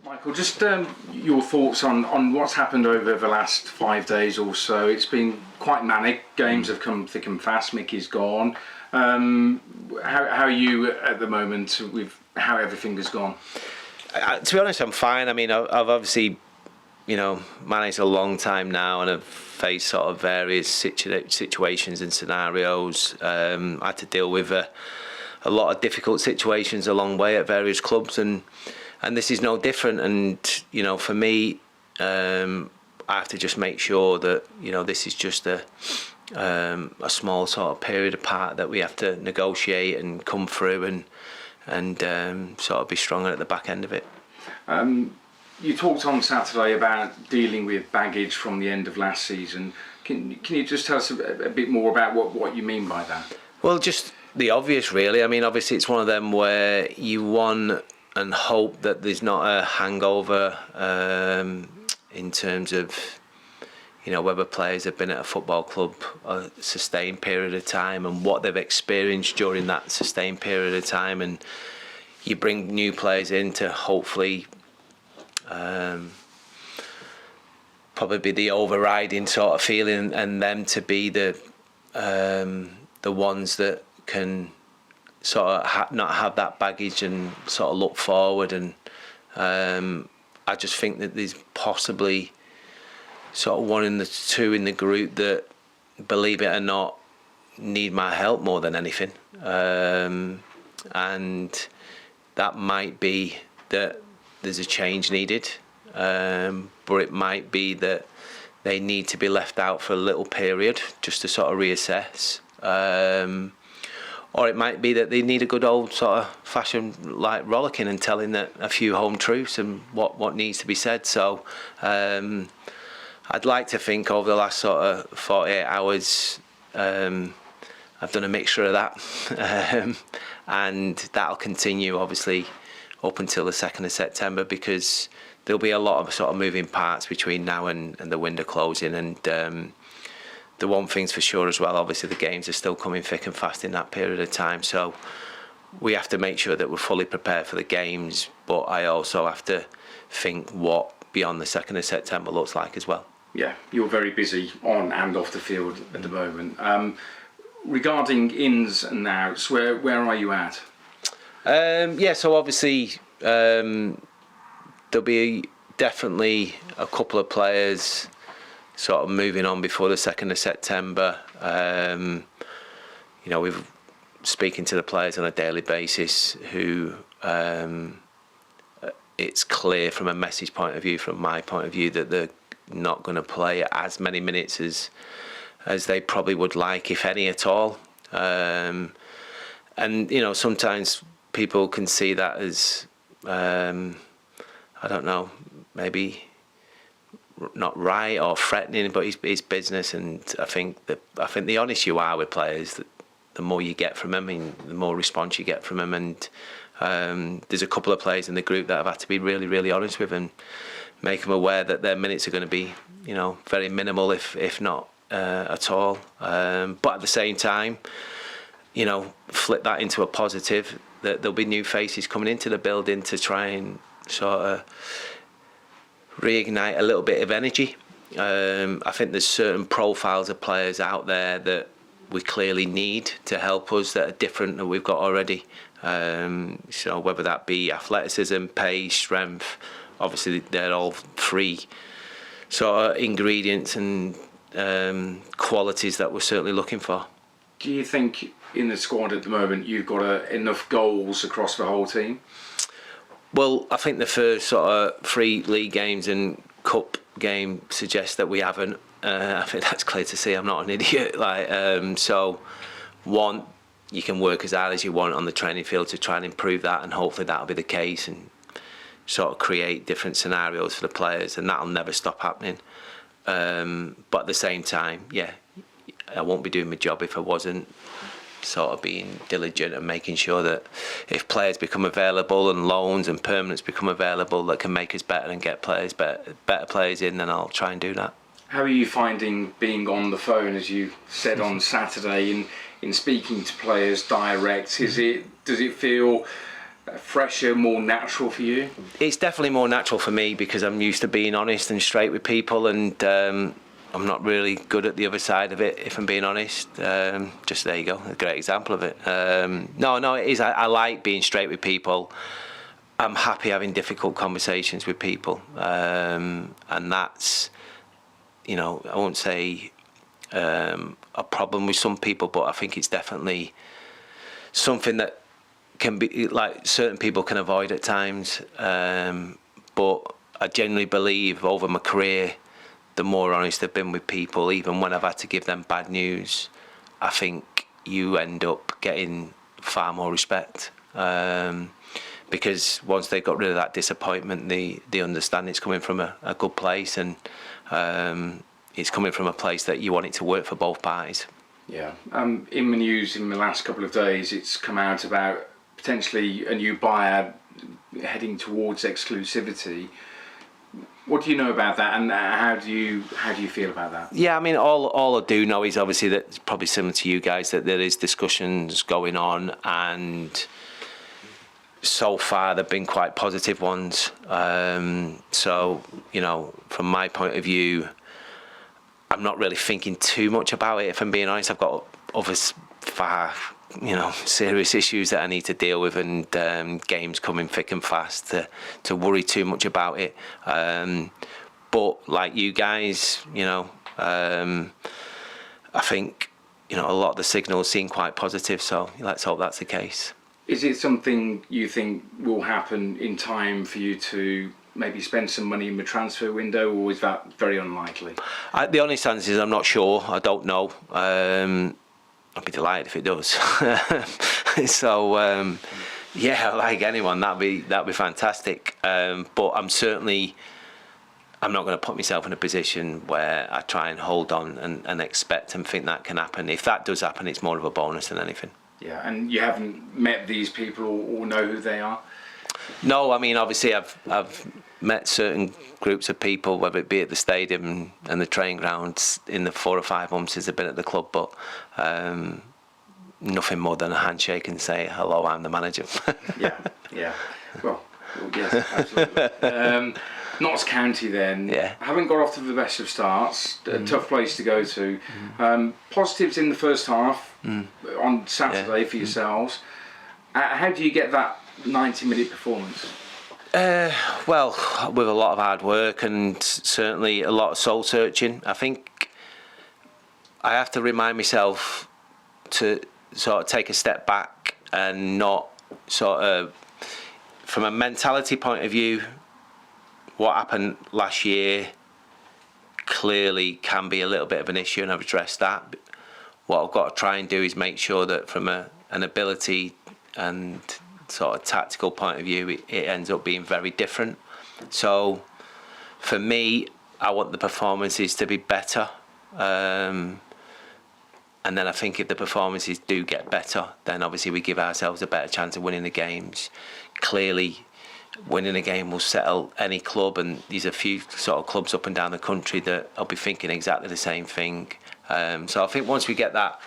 Michael, just your thoughts on what's happened over the last 5 days or so. It's been quite manic. Games have come thick and fast. Mickey's gone. How are you at the moment with how everything has gone? To be honest, I'm fine. I mean, I've obviously, managed a long time now, and I've faced sort of various situations and scenarios. I had to deal with a lot of difficult situations along the way at various clubs, and this is no different. And for me, I have to just make sure that this is just a small sort of period apart that we have to negotiate and come through and sort of be stronger at the back end of it. You talked on Saturday about dealing with baggage from the end of last season. Can you just tell us a bit more about what you mean by that? Well, just the obvious, really. I mean, obviously it's one of them where you want and hope that there's not a hangover in terms of whether players have been at a football club a sustained period of time and what they've experienced during that sustained period of time, and you bring new players in to hopefully probably be the overriding sort of feeling, and them to be the ones that can sort of not have that baggage and sort of look forward. And I just think that there's possibly sort of one in the two in the group that, believe it or not, need my help more than anything. And that might be that there's a change needed, but it might be that they need to be left out for a little period just to sort of reassess. Or it might be that they need a good old sort of fashioned like rollicking and telling that a few home truths and what needs to be said. So I'd like to think over the last sort of 48 hours I've done a mixture of that, and that'll continue obviously up until the 2nd of September, because there'll be a lot of sort of moving parts between now and the window closing. And the one thing's for sure as well, obviously the games are still coming thick and fast in that period of time, so we have to make sure that we're fully prepared for the games, but I also have to think what beyond the 2nd of September looks like as well. Yeah, you're very busy on and off the field at the moment. Regarding ins and outs, where are you at? So obviously there'll be definitely a couple of players sort of moving on before the 2nd of September. We're speaking to the players on a daily basis who it's clear from a message point of view, from my point of view, that they're not going to play as many minutes as they probably would like, if any at all. And sometimes people can see that as I don't know, maybe not right or threatening, but it's business. And I think the honest you are with players, the more you get from them, the more response you get from them. And there's a couple of players in the group that I've had to be really, really honest with and make them aware that their minutes are going to be, very minimal, if not at all. But at the same time, flip that into a positive, that there'll be new faces coming into the building to try and sort of reignite a little bit of energy. I think there's certain profiles of players out there that we clearly need to help us that are different than we've got already. So whether that be athleticism, pace, strength, obviously they're all three sort of ingredients and qualities that we're certainly looking for. Do you think in the squad at the moment you've got enough goals across the whole team? Well, I think the first sort of 3 league games and cup game suggests that we haven't. I think that's clear to see. I'm not an idiot. So one, you can work as hard as you want on the training field to try and improve that, and hopefully that'll be the case, and sort of create different scenarios for the players, and that'll never stop happening. But at the same time, I won't be doing my job if I wasn't sort of being diligent and making sure that if players become available and loans and permanents become available that can make us better and get players better players in, then I'll try and do that. How are you finding being on the phone, as you said on Saturday, in speaking to players direct? Does it feel fresher, more natural for you? It's definitely more natural for me because I'm used to being honest and straight with people, and I'm not really good at the other side of it, if I'm being honest. Just there you go, a great example of it. No, it is. I like being straight with people. I'm happy having difficult conversations with people, and that's, I won't say a problem with some people, but I think it's definitely something that can be, like, certain people can avoid at times. But I genuinely believe over my career, the more honest I've been with people, even when I've had to give them bad news, I think you end up getting far more respect. Because once they got rid of that disappointment, they understand it's coming from a good place, and it's coming from a place that you want it to work for both parties. Yeah. In the news in the last couple of days, it's come out about potentially a new buyer heading towards exclusivity. What do you know about that, and how do you feel about that? Yeah, I mean, all I do know is obviously that it's probably similar to you guys, that there is discussions going on, and so far they've been quite positive ones. So, from my point of view, I'm not really thinking too much about it, if I'm being honest. I've got other far, serious issues that I need to deal with, and games coming thick and fast to worry too much about it. But like you guys, I think, a lot of the signals seem quite positive, so let's hope that's the case. Is it something you think will happen in time for you to maybe spend some money in the transfer window, or is that very unlikely? The honest answer is I'm not sure. I don't know. I'd be delighted if it does. So, yeah, like anyone, that'd be fantastic. But I'm not going to put myself in a position where I try and hold on and expect and think that can happen. If that does happen, it's more of a bonus than anything. Yeah, and you haven't met these people or know who they are? No, I mean, obviously I've met certain groups of people, whether it be at the stadium and the training grounds in the 4 or 5 months since I've been at the club, but nothing more than a handshake and say, hello, I'm the manager. Yeah. Well, yes, absolutely. Notts County then, haven't got off to the best of starts, a tough place to go to. Positives in the first half on Saturday for yourselves. How do you get that 90-minute performance? Well, with a lot of hard work and certainly a lot of soul searching. I think I have to remind myself to sort of take a step back and not sort of, from a mentality point of view, what happened last year clearly can be a little bit of an issue, and I've addressed that. What I've got to try and do is make sure that from an ability and sort of tactical point of view, it ends up being very different. So for me, I want the performances to be better. And then I think if the performances do get better, then obviously we give ourselves a better chance of winning the games. Clearly, winning a game will settle any club, and there's a few sort of clubs up and down the country that I'll be thinking exactly the same thing. So I think once we get that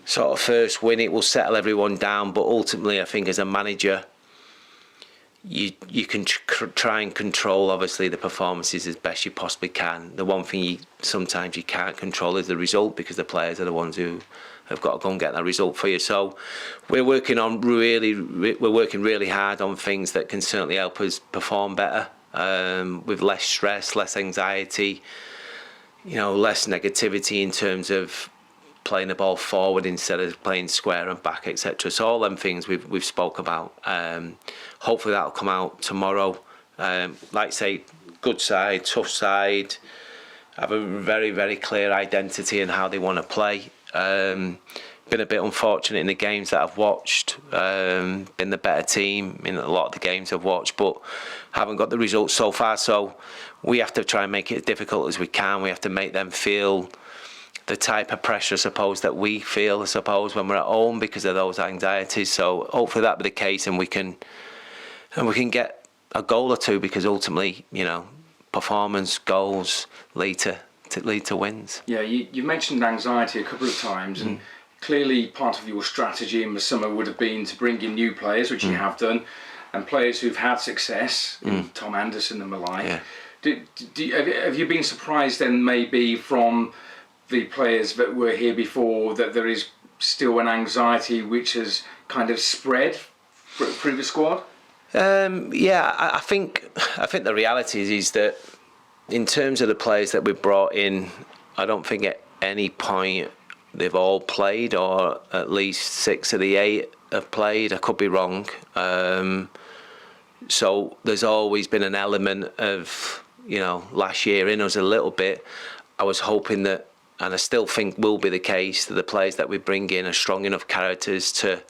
sort of first win, it will settle everyone down. But ultimately, I think as a manager, you can try and control obviously the performances as best you possibly can. The one thing sometimes you can't control is the result, because the players are the ones who have got to go and get that result for you. So we're working really hard on things that can certainly help us perform better, with less stress, less anxiety, less negativity in terms of playing the ball forward instead of playing square and back, etc. So all them things we've spoke about. Hopefully that'll come out tomorrow. Like I say, good side, tough side, have a very, very clear identity in how they want to play. Been a bit unfortunate in the games that I've watched. Been the better team in a lot of the games I've watched, but haven't got the results so far. So we have to try and make it as difficult as we can. We have to make them feel the type of pressure, I suppose, that we feel, I suppose, when we're at home because of those anxieties. So hopefully that'll be the case, and we can get a goal or two, because ultimately, performance, goals lead to wins. Yeah, you mentioned anxiety a couple of times, and clearly part of your strategy in the summer would have been to bring in new players, which you have done, and players who've had success, Tom Anderson and the like. Yeah. Have you been surprised then maybe from the players that were here before that there is still an anxiety which has kind of spread through the squad? I think the reality is that in terms of the players that we've brought in, I don't think at any point they've all played, or at least 6 of the 8 have played. I could be wrong. So there's always been an element of, last year in us a little bit. I was hoping that, and I still think will be the case, that the players that we bring in are strong enough characters to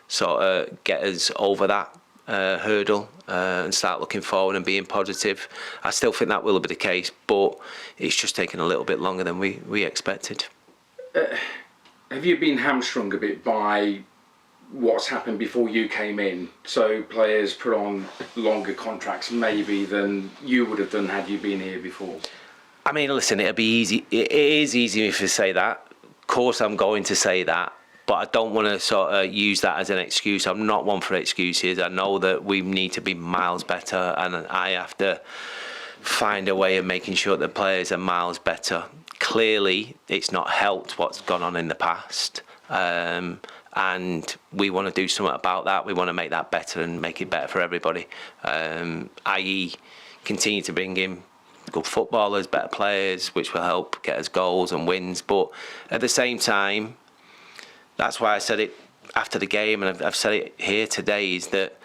sort of get us over that hurdle and start looking forward and being positive. I still think that will be the case, but it's just taken a little bit longer than we expected. Have you been hamstrung a bit by what's happened before you came in? So players put on longer contracts maybe than you would have done had you been here before? I mean, listen, it'll be easy. It is easy if you say that. Of course, I'm going to say that, but I don't want to sort of use that as an excuse. I'm not one for excuses. I know that we need to be miles better, and I have to find a way of making sure that players are miles better. Clearly, it's not helped what's gone on in the past. And we want to do something about that. We want to make that better and make it better for everybody. I.e., continue to bring in good footballers, better players, which will help get us goals and wins. But at the same time, that's why I said it after the game, and I've said it here today, is that,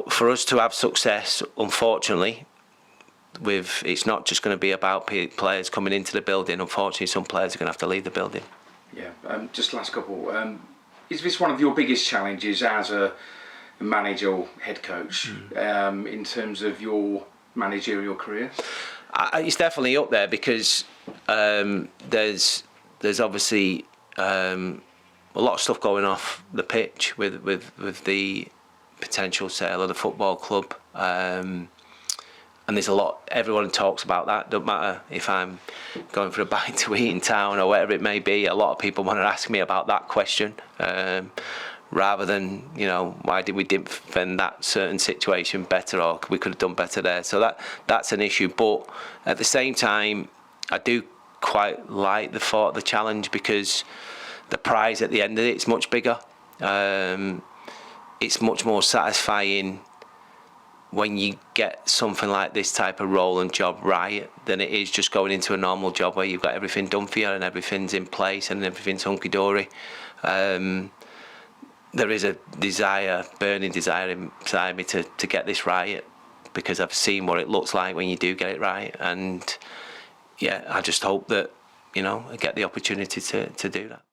for us to have success, unfortunately, it's not just going to be about players coming into the building. Unfortunately, some players are going to have to leave the building. Yeah, just last couple. Is this one of your biggest challenges as a manager or head coach in terms of your managerial career? It's definitely up there, because there's obviously a lot of stuff going off the pitch with the potential sale of the football club. And there's a lot, everyone talks about that. Don't matter if I'm going for a bite to eat in town or whatever it may be. A lot of people want to ask me about that question, rather than, why did we defend that certain situation better, or we could have done better there. So that's an issue. But at the same time, I do quite like the thought of the challenge, because the prize at the end of it's much bigger. It's much more satisfying when you get something like this type of role and job right than it is just going into a normal job where you've got everything done for you and everything's in place and everything's hunky-dory. There is a burning desire inside me to get this right, because I've seen what it looks like when you do get it right. And yeah, I just hope that, I get the opportunity to do that.